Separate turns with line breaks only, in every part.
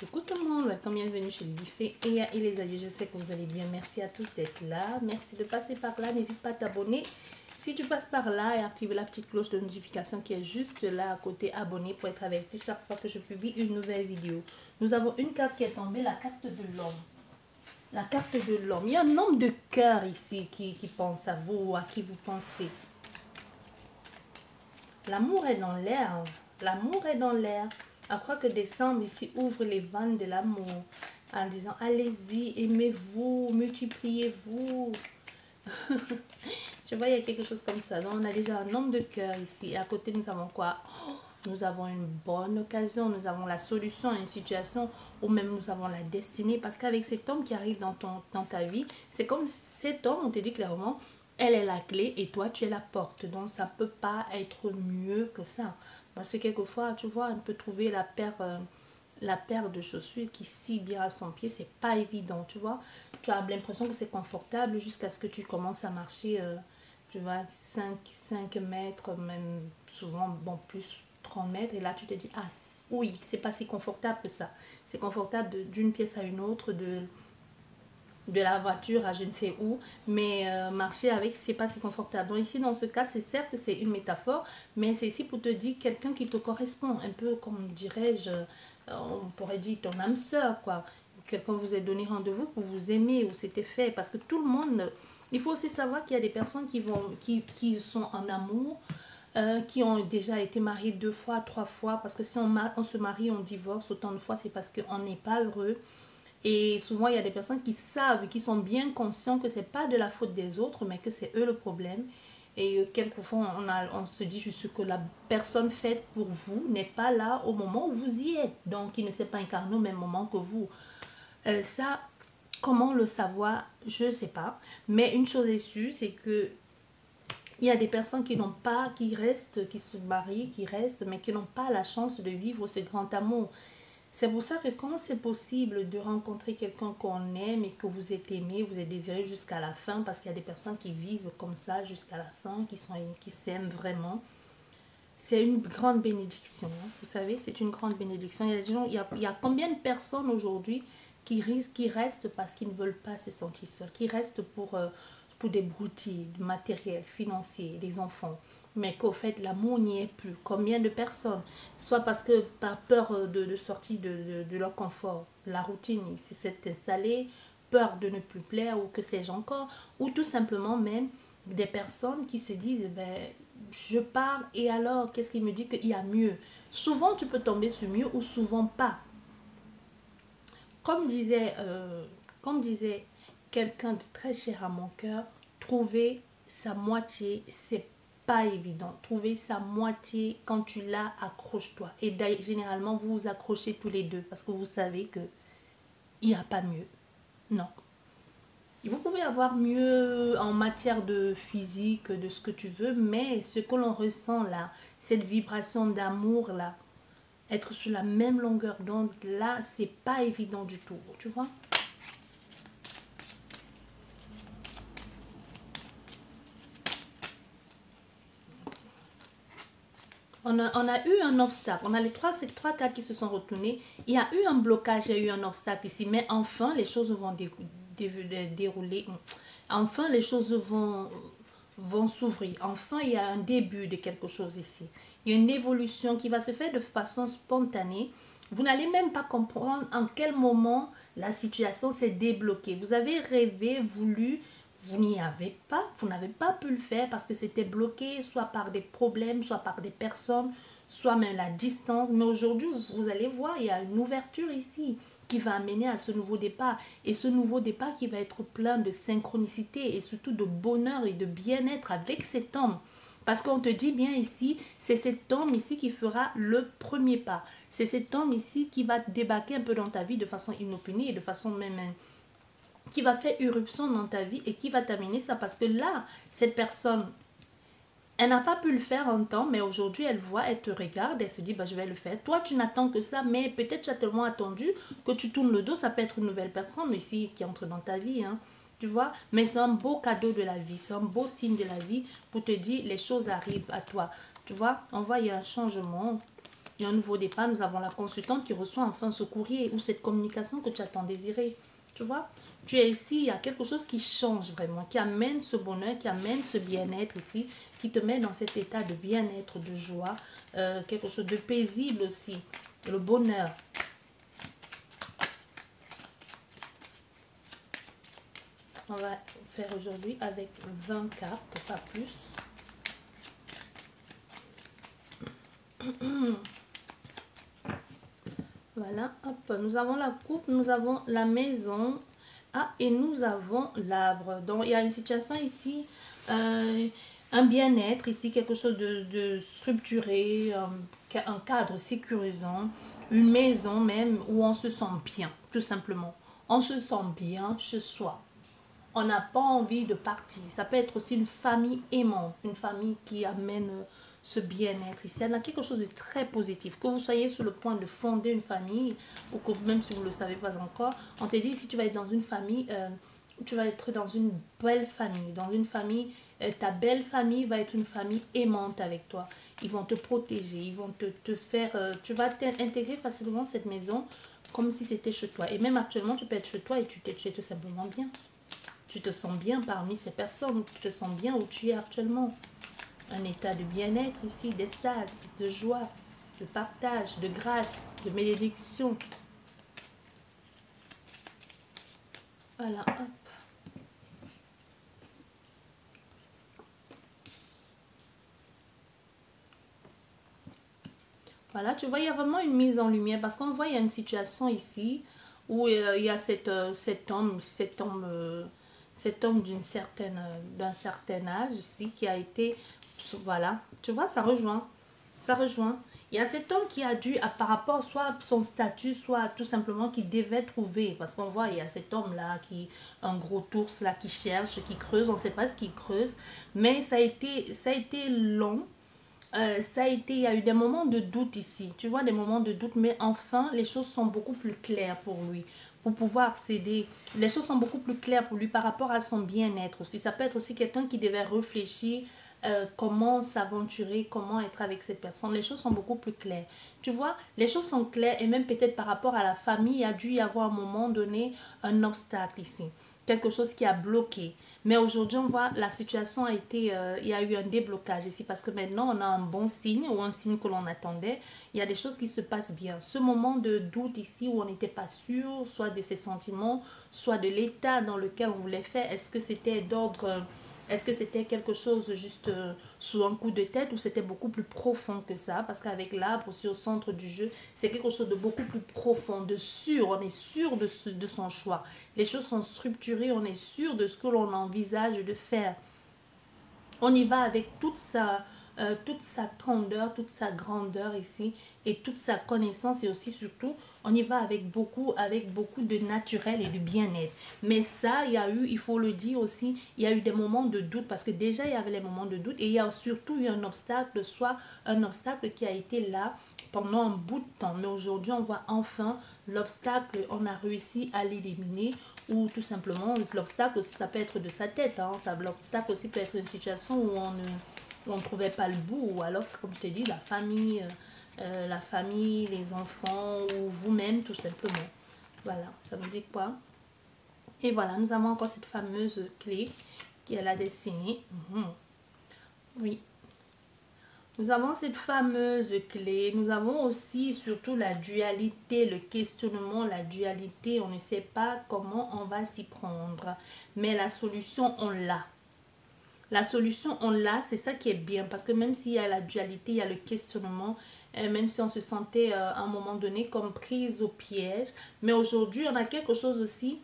Coucou tout le monde, welcome, bienvenue chez Lydie et les adieux, je sais que vous allez bien, merci à tous d'être là, merci de passer par là, n'hésite pas à t'abonner si tu passes par là et activer la petite cloche de notification qui est juste là à côté abonné pour être averti chaque fois que je publie une nouvelle vidéo. Nous avons une carte qui est tombée, la carte de l'homme. La carte de l'homme, il y a un homme de cœur ici qui pense à vous ou à qui vous pensez. L'amour est dans l'air, l'amour est dans l'air. Je crois que décembre ici ouvre les vannes de l'amour en disant allez-y, aimez-vous, multipliez-vous. Je vois il y a quelque chose comme ça. Donc on a déjà un homme de cœur ici. Et à côté nous avons quoi? Nous avons une bonne occasion, nous avons la solution à une situation ou même nous avons la destinée. Parce qu'avec cet homme qui arrive dans ta vie, c'est comme cet homme, on te dit clairement, elle est la clé et toi tu es la porte. Donc ça ne peut pas être mieux que ça. Parce que quelquefois, tu vois, on peut trouver la paire de chaussures qui scie bien à son pied. C'est pas évident, tu vois. Tu as l'impression que c'est confortable jusqu'à ce que tu commences à marcher, tu vois, 5 mètres, même souvent, bon, plus 30 mètres. Et là, tu te dis, ah oui, c'est pas si confortable que ça. C'est confortable d'une pièce à une autre, de la voiture à je ne sais où, mais marcher avec, c'est pas si confortable. Donc ici, dans ce cas, c'est certes, c'est une métaphore, mais c'est ici pour te dire quelqu'un qui te correspond, un peu comme dirais-je, on pourrait dire ton âme sœur, quoi. Quelqu'un vous a donné rendez-vous pour vous aimer, ou c'était fait, parce que tout le monde, il faut aussi savoir qu'il y a des personnes qui sont en amour, qui ont déjà été mariées 2 fois, 3 fois, parce que si on se marie, on divorce autant de fois, c'est parce qu'on n'est pas heureux. Et souvent, il y a des personnes qui savent, qui sont bien conscients que ce n'est pas de la faute des autres, mais que c'est eux le problème. Et quelquefois, on se dit juste que la personne faite pour vous n'est pas là au moment où vous y êtes. Donc, il ne s'est pas incarné au même moment que vous. Ça, comment le savoir? Je ne sais pas. Mais une chose est sûre, c'est que il y a des personnes qui n'ont pas, qui restent, qui se marient, qui restent, mais qui n'ont pas la chance de vivre ce grand amour. C'est pour ça que quand c'est possible de rencontrer quelqu'un qu'on aime et que vous êtes aimé, vous êtes désiré jusqu'à la fin, parce qu'il y a des personnes qui vivent comme ça jusqu'à la fin, qui s'aiment vraiment. C'est une grande bénédiction. Vous savez, c'est une grande bénédiction. Il y a des gens, il y a combien de personnes aujourd'hui qui restent parce qu'ils ne veulent pas se sentir seuls, qui restent pour des broutilles, du matériel, financier, des enfants, mais qu'au fait l'amour n'y est plus. Combien de personnes, soit parce que par peur de sortir de leur confort, la routine s'est installée, peur de ne plus plaire ou que sais-je encore, ou tout simplement même des personnes qui se disent ben, je parle et alors qu'est-ce qui me dit qu'il y a mieux. Souvent tu peux tomber sur mieux ou souvent pas. Comme disait quelqu'un de très cher à mon cœur, trouver sa moitié, c'est pas évident. Trouver sa moitié, quand tu l'as, accroche-toi. Et généralement, vous vous accrochez tous les deux parce que vous savez que il n'y a pas mieux. Non. Vous pouvez avoir mieux en matière de physique, de ce que tu veux, mais ce que l'on ressent là, cette vibration d'amour là, être sur la même longueur d'onde, là, c'est pas évident du tout, tu vois. On a eu un obstacle. On a ces trois cartes qui se sont retournées. Il y a eu un blocage, il y a eu un obstacle ici. Mais enfin, les choses vont dérouler. Enfin, les choses vont s'ouvrir. Enfin, il y a un début de quelque chose ici. Il y a une évolution qui va se faire de façon spontanée. Vous n'allez même pas comprendre en quel moment la situation s'est débloquée. Vous avez rêvé, voulu, vous n'y avez pas, vous n'avez pas pu le faire parce que c'était bloqué, soit par des problèmes, soit par des personnes, soit même la distance. Mais aujourd'hui, vous allez voir, il y a une ouverture ici qui va amener à ce nouveau départ. Et ce nouveau départ qui va être plein de synchronicité et surtout de bonheur et de bien-être avec cet homme. Parce qu'on te dit bien ici, c'est cet homme ici qui fera le premier pas. C'est cet homme ici qui va débarquer un peu dans ta vie de façon inopinée et de façon même qui va faire irruption dans ta vie et qui va t'amener ça. Parce que là, cette personne, elle n'a pas pu le faire en temps, mais aujourd'hui, elle voit, elle te regarde, elle se dit, bah, je vais le faire. Toi, tu n'attends que ça, mais peut-être tu as tellement attendu que tu tournes le dos. Ça peut être une nouvelle personne ici qui entre dans ta vie, hein. Tu vois, mais c'est un beau cadeau de la vie, c'est un beau signe de la vie pour te dire les choses arrivent à toi. Tu vois, on voit, il y a un changement. Il y a un nouveau départ. Nous avons la consultante qui reçoit enfin ce courrier ou cette communication que tu as tant désiré. Tu vois, tu es ici, il y a quelque chose qui change vraiment, qui amène ce bonheur, qui amène ce bien-être ici, qui te met dans cet état de bien-être, de joie, quelque chose de paisible aussi, le bonheur. On va faire aujourd'hui avec 20 cartes, pas plus. Voilà, hop, nous avons la coupe, nous avons la maison. Ah, et nous avons l'arbre. Donc, il y a une situation ici, un bien-être ici, quelque chose de structuré, un cadre sécurisant, une maison même où on se sent bien, tout simplement. On se sent bien chez soi. On n'a pas envie de partir. Ça peut être aussi une famille aimante, une famille qui amène ce bien-être ici. Il y a quelque chose de très positif. Que vous soyez sur le point de fonder une famille, ou que même si vous ne le savez pas encore, on te dit si tu vas être dans une famille, tu vas être dans une belle famille. Dans une famille, ta belle famille va être une famille aimante avec toi. Ils vont te protéger, ils vont te faire... tu vas t'intégrer facilement cette maison comme si c'était chez toi. Et même actuellement, tu peux être chez toi et tu es tout simplement bien. Tu te sens bien parmi ces personnes, tu te sens bien où tu es actuellement. Un état de bien-être ici, d'extase, de joie, de partage, de grâce, de bénédiction. Voilà, hop. Voilà, tu vois, il y a vraiment une mise en lumière parce qu'on voit, il y a une situation ici où il y a cet homme d'un certain âge ici qui a été, voilà, tu vois, ça rejoint, ça rejoint. Il y a cet homme qui a dû, par rapport soit à son statut, soit tout simplement qui devait trouver, parce qu'on voit, il y a cet homme-là, un gros ours là, qui cherche, qui creuse, on ne sait pas ce qu'il creuse, mais ça a été long. Il y a eu des moments de doute ici, tu vois, des moments de doute, mais enfin, les choses sont beaucoup plus claires pour lui, pour pouvoir céder. Les choses sont beaucoup plus claires pour lui par rapport à son bien-être aussi. Ça peut être aussi quelqu'un qui devait réfléchir comment s'aventurer, comment être avec cette personne. Les choses sont beaucoup plus claires. Tu vois, les choses sont claires et même peut-être par rapport à la famille, il a dû y avoir à un moment donné un obstacle ici. Quelque chose qui a bloqué. Mais aujourd'hui, on voit la situation a été, il y a eu un déblocage ici parce que maintenant, on a un bon signe ou un signe que l'on attendait. Il y a des choses qui se passent bien. Ce moment de doute ici où on n'était pas sûr, soit de ses sentiments, soit de l'état dans lequel on voulait faire, est-ce que c'était d'ordre... Est-ce que c'était quelque chose juste sous un coup de tête ou c'était beaucoup plus profond que ça? Parce qu'avec l'arbre aussi au centre du jeu, c'est quelque chose de beaucoup plus profond, de sûr. On est sûr de son choix. Les choses sont structurées, on est sûr de ce que l'on envisage de faire. On y va avec toute sa candeur, toute sa grandeur ici et toute sa connaissance et aussi surtout on y va avec beaucoup de naturel et de bien-être. Mais ça, il y a eu, il faut le dire aussi, il y a eu des moments de doute parce que déjà il y avait les moments de doute et il y a surtout eu un obstacle, soit un obstacle qui a été là pendant un bout de temps. Mais aujourd'hui, on voit enfin l'obstacle, on a réussi à l'éliminer ou tout simplement l'obstacle aussi ça peut être de sa tête, hein. L'obstacle aussi peut être une situation où on ne trouvait pas le bout ou alors c'est comme je te dis la famille, les enfants ou vous-même tout simplement. Voilà, ça veut dire quoi? Et voilà, nous avons encore cette fameuse clé qu'elle a dessinée. Oui. Nous avons cette fameuse clé. Nous avons aussi surtout la dualité, le questionnement, la dualité. On ne sait pas comment on va s'y prendre. Mais la solution, on l'a. La solution, on l'a. C'est ça qui est bien. Parce que même s'il y a la dualité, il y a le questionnement. Même si on se sentait à un moment donné comme prise au piège. Mais aujourd'hui, on a quelque chose aussi.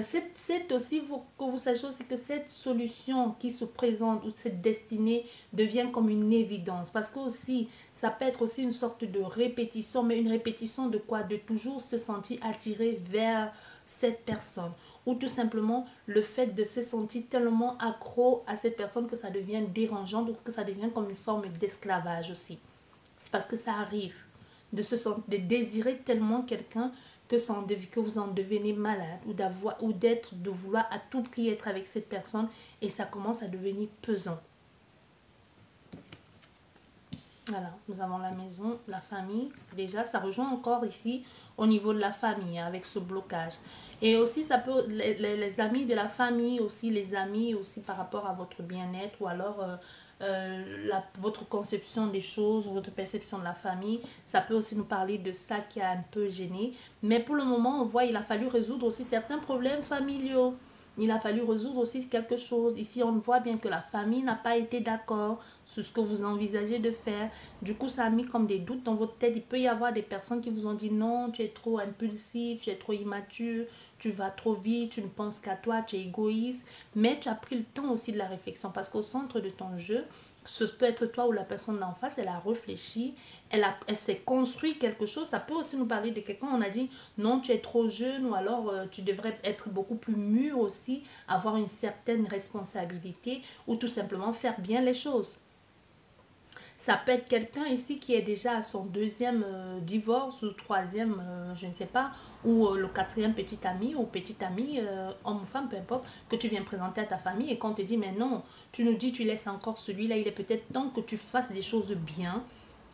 C'est aussi que vous sachiez aussi que cette solution qui se présente ou cette destinée devient comme une évidence parce que aussi ça peut être aussi une sorte de répétition, mais une répétition de quoi? De toujours se sentir attiré vers cette personne ou tout simplement le fait de se sentir tellement accro à cette personne que ça devient dérangeant ou que ça devient comme une forme d'esclavage aussi. C'est parce que ça arrive de désirer tellement quelqu'un que vous en devenez malade ou de vouloir à tout prix être avec cette personne et ça commence à devenir pesant. Voilà, nous avons la maison, la famille. Déjà, ça rejoint encore ici au niveau de la famille, hein, avec ce blocage. Et aussi, ça peut, les amis de la famille, aussi les amis, aussi par rapport à votre bien-être ou alors votre conception des choses, votre perception de la famille. Ça peut aussi nous parler de ça qui a un peu gêné. Mais pour le moment, on voit il a fallu résoudre aussi certains problèmes familiaux. Il a fallu résoudre aussi quelque chose. Ici, on voit bien que la famille n'a pas été d'accord sur ce que vous envisagez de faire. Du coup, ça a mis comme des doutes dans votre tête. Il peut y avoir des personnes qui vous ont dit non, tu es trop impulsif, tu es trop immature, tu vas trop vite, tu ne penses qu'à toi, tu es égoïste. Mais tu as pris le temps aussi de la réflexion parce qu'au centre de ton jeu, ce peut être toi ou la personne d'en face, elle a réfléchi, elle s'est construit quelque chose. Ça peut aussi nous parler de quelqu'un, on a dit non, tu es trop jeune ou alors tu devrais être beaucoup plus mûr aussi, avoir une certaine responsabilité ou tout simplement faire bien les choses. Ça peut être quelqu'un ici qui est déjà à son deuxième divorce ou troisième, je ne sais pas, ou le quatrième petit ami ou petite amie, homme ou femme, peu importe, que tu viens présenter à ta famille et qu'on te dit, mais non, tu nous dis, tu laisses encore celui-là, il est peut-être temps que tu fasses des choses bien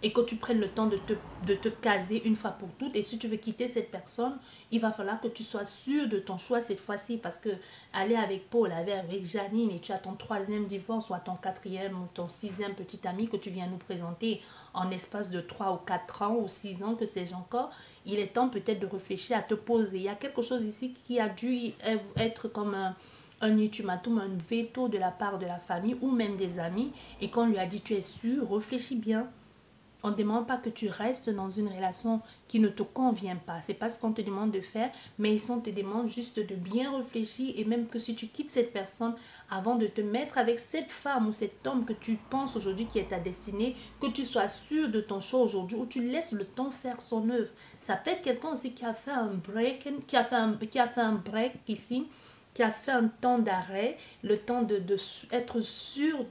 et que tu prennes le temps de te caser une fois pour toutes. Et si tu veux quitter cette personne, il va falloir que tu sois sûr de ton choix cette fois-ci. Parce que aller avec Paul, aller avec Janine, et tu as ton troisième divorce, ou ton quatrième ou ton sixième petit ami que tu viens nous présenter en espace de 3 ou 4 ans ou 6 ans, que sais-je encore, il est temps peut-être de réfléchir à te poser. Il y a quelque chose ici qui a dû être comme un ultimatum, un veto de la part de la famille ou même des amis, et qu'on lui a dit, tu es sûr, réfléchis bien. On ne demande pas que tu restes dans une relation qui ne te convient pas. C'est pas ce qu'on te demande de faire, mais on te demande juste de bien réfléchir et même que si tu quittes cette personne avant de te mettre avec cette femme ou cet homme que tu penses aujourd'hui qui est ta destinée, que tu sois sûr de ton choix aujourd'hui ou tu laisses le temps faire son œuvre. Ça peut être quelqu'un aussi qui a fait un break, qui a fait un break ici, qui a fait un temps d'arrêt, le temps être sûr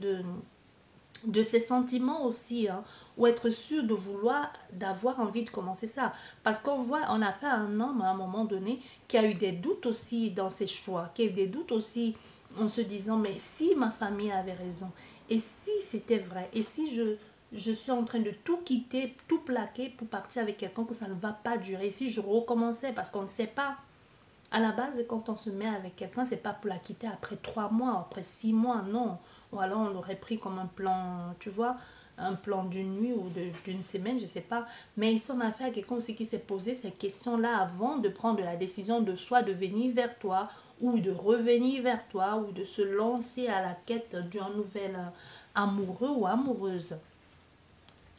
de ses sentiments aussi, hein, ou être sûr de vouloir, d'avoir envie de commencer ça. Parce qu'on voit, on a fait un homme à un moment donné qui a eu des doutes aussi dans ses choix, qui a eu des doutes aussi en se disant, mais si ma famille avait raison, et si c'était vrai, et si je suis en train de tout quitter, tout plaquer pour partir avec quelqu'un que ça ne va pas durer, et si je recommençais, parce qu'on ne sait pas. À la base, quand on se met avec quelqu'un, c'est pas pour la quitter après 3 mois, après 6 mois, non. Ou alors on l'aurait pris comme un plan, tu vois, un plan d'une nuit ou d'une semaine, je sais pas. Mais ici, on a affaire à quelqu'un aussi qui s'est posé ces questions-là avant de prendre la décision de soit de venir vers toi ou de revenir vers toi ou de se lancer à la quête d'un nouvel amoureux ou amoureuse.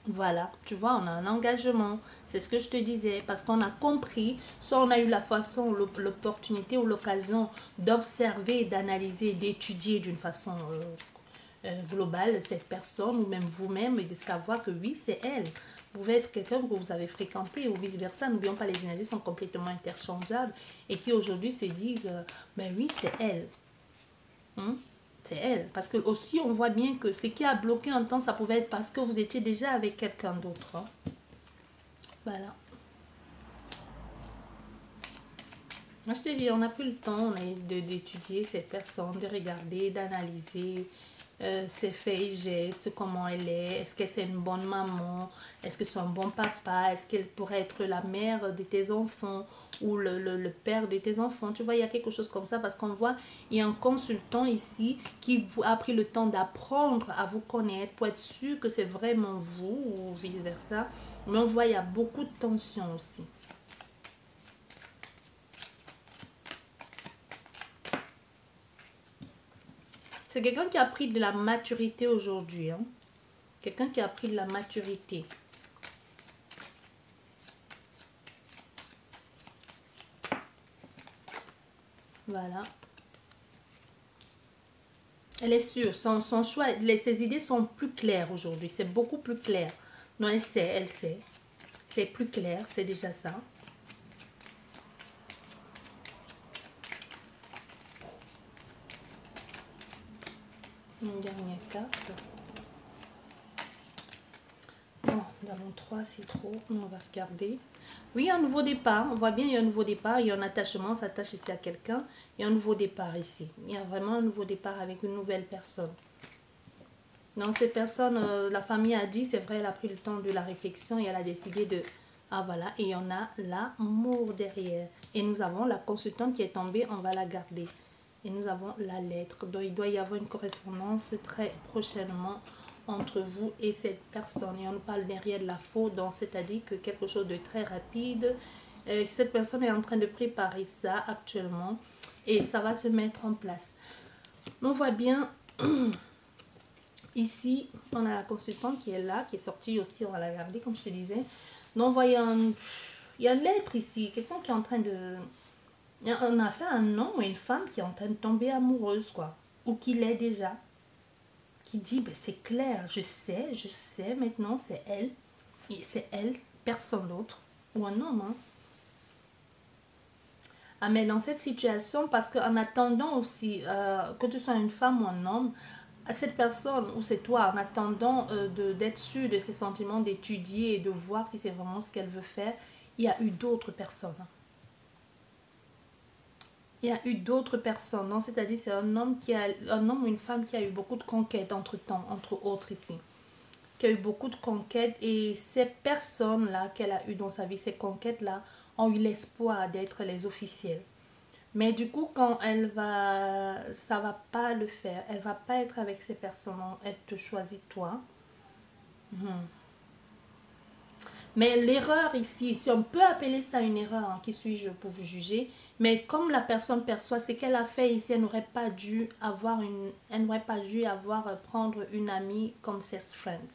Voilà, tu vois, on a un engagement. C'est ce que je te disais. Parce qu'on a compris, soit on a eu la façon, l'opportunité ou l'occasion d'observer, d'analyser, d'étudier d'une façon globale cette personne ou même vous-même et de savoir que oui, c'est elle. Vous pouvez être quelqu'un que vous avez fréquenté ou vice-versa. N'oublions pas, les énergies sont complètement interchangeables et qui aujourd'hui se disent, ben oui, c'est elle. Hein? C'est elle. Parce que aussi, on voit bien que ce qui a bloqué un temps, ça pouvait être parce que vous étiez déjà avec quelqu'un d'autre. Hein. Voilà. Moi, je te dis, on a pris le temps d'étudier cette personne, de regarder, d'analyser ses faits et gestes, comment elle est que c'est une bonne maman, est-ce que c'est un bon papa, est-ce qu'elle pourrait être la mère de tes enfants ou le père de tes enfants. Tu vois, il y a quelque chose comme ça parce qu'on voit, il y a un consultant ici qui a pris le temps d'apprendre à vous connaître pour être sûr que c'est vraiment vous ou vice-versa. Mais on voit, il y a beaucoup de tension aussi. C'est quelqu'un qui a pris de la maturité aujourd'hui. Hein? Quelqu'un qui a pris de la maturité. Voilà. Elle est sûre. Son choix, ses idées sont plus claires aujourd'hui. C'est beaucoup plus clair. Non, elle sait, elle sait. C'est plus clair, c'est déjà ça. Une dernière carte. Bon, dans mon 3, c'est trop. On va regarder. Oui, un nouveau départ. On voit bien, il y a un nouveau départ. Il y a un attachement. On s'attache ici à quelqu'un. Il y a un nouveau départ ici. Il y a vraiment un nouveau départ avec une nouvelle personne. Donc cette personne, la famille a dit, c'est vrai, elle a pris le temps de la réflexion et elle a décidé de... Ah voilà, et il y en a l'amour derrière. Et nous avons la consultante qui est tombée, on va la garder. Et nous avons la lettre. Donc il doit y avoir une correspondance très prochainement entre vous et cette personne. Et on nous parle derrière de la faute, donc c'est-à-dire que quelque chose de très rapide. Cette personne est en train de préparer ça actuellement et ça va se mettre en place. On voit bien... Ici, on a la consultante qui est là, qui est sortie aussi, on va la garder comme je te disais. Donc, voyons, il y a une lettre ici, quelqu'un qui est en train de... On a fait un homme ou une femme qui est en train de tomber amoureuse, quoi. Ou qui l'est déjà. Qui dit, ben, c'est clair, je sais, maintenant, c'est elle. C'est elle, personne d'autre. Ou un homme, hein. Ah, mais dans cette situation, parce qu'en attendant aussi, que tu sois une femme ou un homme, à cette personne ou c'est toi, en attendant d'être sûr de ses sentiments, d'étudier et de voir si c'est vraiment ce qu'elle veut faire, il y a eu d'autres personnes. Il y a eu d'autres personnes. Donc, c'est-à-dire, c'est un homme ou une femme qui a eu beaucoup de conquêtes entre-temps, entre autres ici. Qui a eu beaucoup de conquêtes et ces personnes-là qu'elle a eues dans sa vie, ces conquêtes-là, ont eu l'espoir d'être les officiels. Mais du coup, quand ça va pas le faire. Elle va pas être avec ces personnes. Elle te choisit toi. Mais l'erreur ici, si on peut appeler ça une erreur, hein, qui suis-je pour vous juger, mais comme la personne perçoit ce qu'elle a fait ici, elle n'aurait pas dû prendre une amie comme sex friend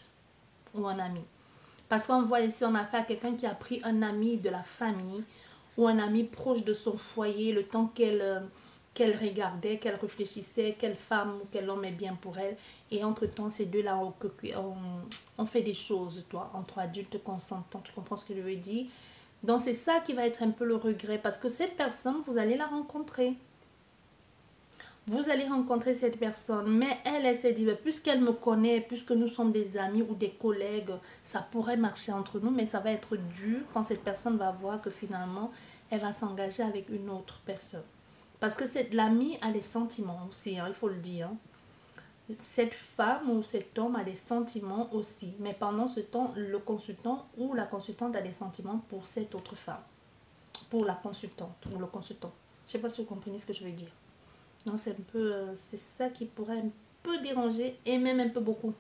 ou un ami. Parce qu'on voit ici, on a affaire à quelqu'un qui a pris un ami de la famille ou un ami proche de son foyer, le temps qu'elle regardait, qu'elle réfléchissait, quelle femme ou quel homme est bien pour elle. Et entre-temps, ces deux-là ont fait des choses, toi, entre adultes consentants. Tu comprends ce que je veux dire? Donc, c'est ça qui va être un peu le regret. Parce que cette personne, vous allez la rencontrer. Vous allez rencontrer cette personne, mais elle s'est dit, puisqu'elle me connaît, puisque nous sommes des amis ou des collègues, ça pourrait marcher entre nous, mais ça va être dur quand cette personne va voir que finalement, elle va s'engager avec une autre personne. Parce que l'ami a des sentiments aussi, hein, il faut le dire. Cette femme ou cet homme a des sentiments aussi, mais pendant ce temps, le consultant ou la consultante a des sentiments pour cette autre femme, pour la consultante ou le consultant. Je ne sais pas si vous comprenez ce que je veux dire. Non, c'est un peu, c'est ça qui pourrait un peu déranger et même un peu beaucoup.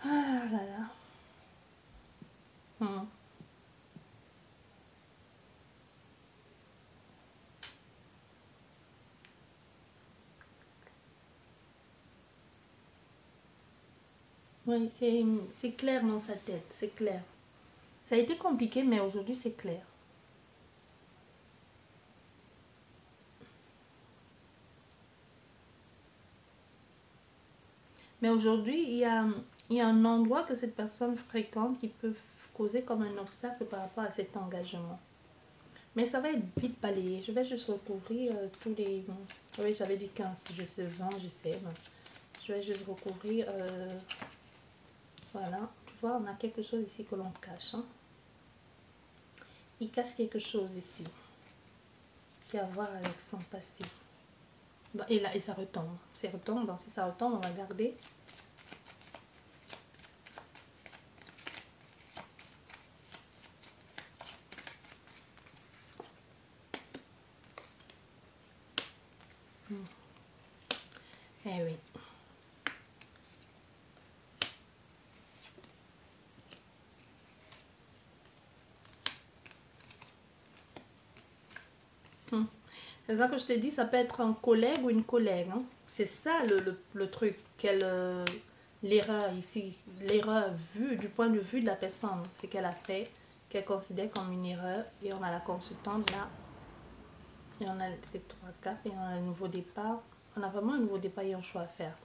Ah là là. Oui, c'est clair dans sa tête, c'est clair. Ça a été compliqué, mais aujourd'hui c'est clair. Mais aujourd'hui, il y a un endroit que cette personne fréquente qui peut causer comme un obstacle par rapport à cet engagement. Mais ça va être vite balayé. Je vais juste recouvrir tous les... Oui, j'avais dit 15, je sais, 20, je sais. Je vais juste recouvrir... voilà. Tu vois, on a quelque chose ici que l'on cache. Hein. Il cache quelque chose ici. Qui a à voir avec son passé. Bon, et là, et ça retombe. Ça retombe. Donc, si ça retombe, on va garder. Eh oui. C'est ça que je te dis, ça peut être un collègue ou une collègue. Hein. C'est ça le truc, l'erreur ici. L'erreur vue du point de vue de la personne. C'est qu'elle a fait, qu'elle considère comme une erreur. Et on a la consultante là. Et on a ces 3 cartes et on a un nouveau départ. On a vraiment un nouveau départ et un choix à faire.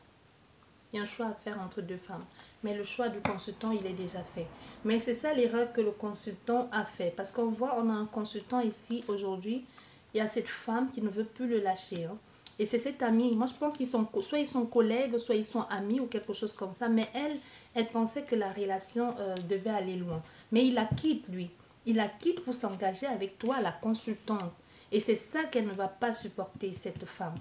Il y a un choix à faire entre deux femmes. Mais le choix du consultant, il est déjà fait. Mais c'est ça l'erreur que le consultant a fait. Parce qu'on voit, on a un consultant ici aujourd'hui. Il y a cette femme qui ne veut plus le lâcher. Hein. Et c'est cette amie. Moi, je pense qu'ils sont, soit ils sont collègues, soit ils sont amis ou quelque chose comme ça. Mais elle pensait que la relation devait aller loin. Mais il la quitte, lui. Il la quitte pour s'engager avec toi, la consultante. Et c'est ça qu'elle ne va pas supporter, cette femme.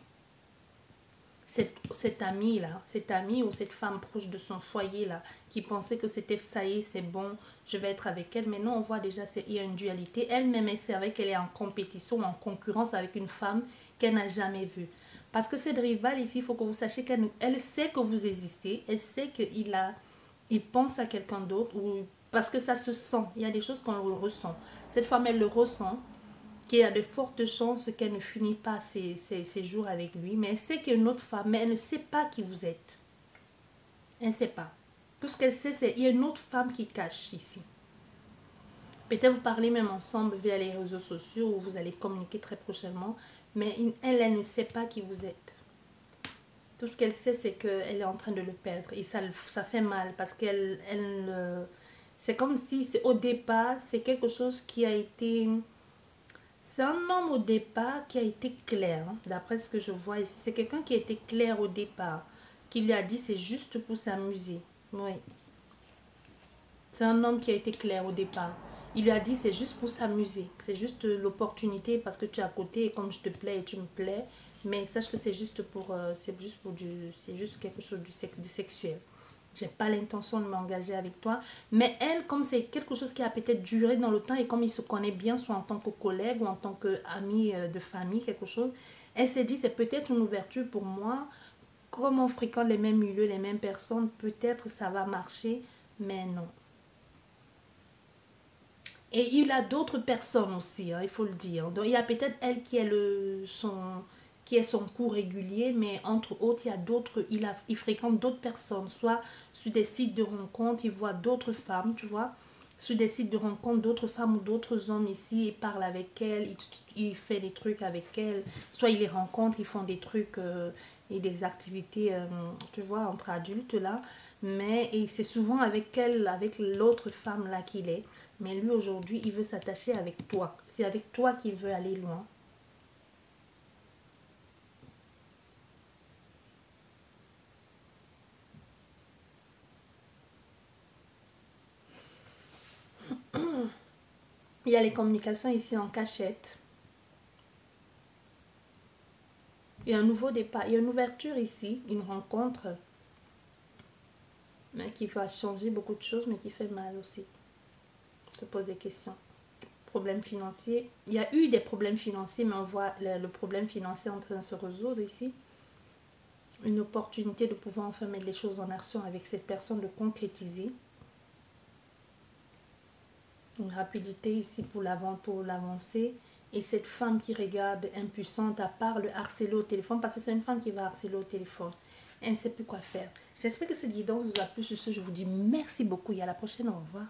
cet ami-là, cet ami ou cette femme proche de son foyer-là, qui pensait que c'était ça y est, c'est bon, je vais être avec elle. Mais non, on voit déjà qu'il y a une dualité. Elle-même, c'est vrai qu'elle est en compétition, en concurrence avec une femme qu'elle n'a jamais vue. Parce que cette rivale ici, il faut que vous sachiez qu'elle sait que vous existez, elle sait il pense à quelqu'un d'autre, ou parce que ça se sent, il y a des choses qu'on le ressent. Cette femme, elle le ressent, qu'il y a de fortes chances qu'elle ne finit pas ses jours avec lui, mais elle sait qu'il y a une autre femme, mais elle ne sait pas qui vous êtes. Elle ne sait pas. Tout ce qu'elle sait, c'est qu'il y a une autre femme qui cache ici. Peut-être vous parlez même ensemble via les réseaux sociaux où vous allez communiquer très prochainement, mais elle ne sait pas qui vous êtes. Tout ce qu'elle sait, c'est qu'elle est en train de le perdre et ça fait mal parce c'est comme si au départ, c'est quelque chose qui a été... C'est un homme au départ qui a été clair, hein, d'après ce que je vois ici. C'est quelqu'un qui a été clair au départ, qui lui a dit c'est juste pour s'amuser. Oui. C'est un homme qui a été clair au départ. Il lui a dit c'est juste pour s'amuser. C'est juste l'opportunité parce que tu es à côté et comme je te plais et tu me plais. Mais sache que c'est juste quelque chose de sexuel. J'ai pas l'intention de m'engager avec toi. Mais elle, comme c'est quelque chose qui a peut-être duré dans le temps et comme il se connaît bien, soit en tant que collègue ou en tant qu'ami de famille, quelque chose, elle s'est dit c'est peut-être une ouverture pour moi. Comme on fréquente les mêmes milieux, les mêmes personnes, peut-être ça va marcher, mais non. Et il a d'autres personnes aussi, hein, il faut le dire. Donc il y a peut-être elle qui est son cours régulier, mais entre autres, il y a d'autres, il fréquente d'autres personnes, soit sur des sites de rencontres, il voit d'autres femmes, tu vois, sur des sites de rencontres, d'autres femmes ou d'autres hommes ici, il parle avec elles, il fait des trucs avec elles, soit il les rencontre, ils font des trucs et des activités, tu vois, entre adultes là, mais c'est souvent avec elle, avec l'autre femme là qu'il est, mais lui aujourd'hui, il veut s'attacher avec toi, c'est avec toi qu'il veut aller loin. Il y a les communications ici en cachette. Il y a un nouveau départ. Il y a une ouverture ici, une rencontre mais qui va changer beaucoup de choses, mais qui fait mal aussi. Je te pose des questions. Problèmes financiers. Il y a eu des problèmes financiers, mais on voit le problème financier en train de se résoudre ici. Une opportunité de pouvoir enfin mettre les choses en action avec cette personne, de concrétiser. Une rapidité ici pour l'avancer. Et cette femme qui regarde impuissante, à part le harceler au téléphone, parce que c'est une femme qui va harceler au téléphone. Elle ne sait plus quoi faire. J'espère que cette guidance vous a plu. Sur ce, je vous dis merci beaucoup et à la prochaine. Au revoir.